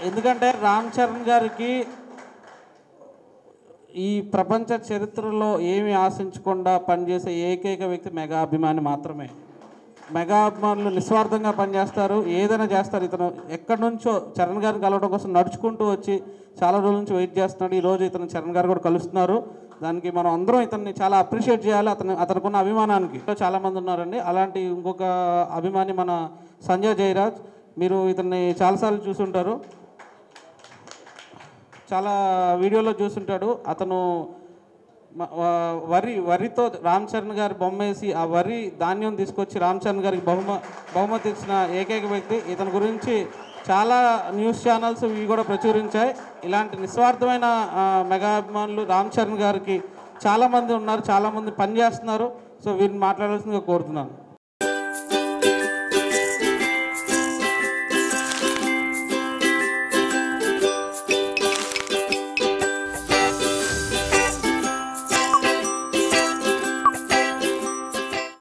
ఎందుకంటే రామ్ చరణ్ గారికి ఈ ప్రపంచ చరిత్రలో ఏమి ఆశించకుండా పనిచేసే ఏకైక వ్యక్తి మెగా అభిమాని మాత్రమే. మెగా అభిమానులు నిస్వార్థంగా పనిచేస్తారు, ఏదైనా చేస్తారు. ఇతను ఎక్కడి నుంచో చరణ్ గారిని కలవడం కోసం నడుచుకుంటూ వచ్చి చాలా రోజుల నుంచి వెయిట్ చేస్తున్నాడు. ఈరోజు ఇతను చరణ్ గారు కూడా కలుస్తున్నారు. దానికి మనం అందరం ఇతన్ని చాలా అప్రిషియేట్ చేయాలి. అతనుకున్న అభిమానానికి చాలామంది ఉన్నారండి. అలాంటి ఇంకొక అభిమాని మన సంజయ్ జయరాజ్. మీరు ఇతన్ని చాలాసార్లు చూసుంటారు, చాలా వీడియోలో చూసుంటాడు. అతను వరితో రామ్ చరణ్ గారి బొమ్మ వేసి ఆ వరి ధాన్యం తీసుకొచ్చి రామ్ చరణ్ గారికి బహుమతి ఇచ్చిన ఏకైక వ్యక్తి. ఇతని గురించి చాలా న్యూస్ ఛానల్స్ ఇవి కూడా ప్రచురించాయి. ఇలాంటి నిస్వార్థమైన మెగా అభిమానులు రామ్ చరణ్ గారికి చాలామంది ఉన్నారు, చాలామంది పనిచేస్తున్నారు. సో వీరిని మాట్లాడాల్సిందిగా కోరుతున్నాను.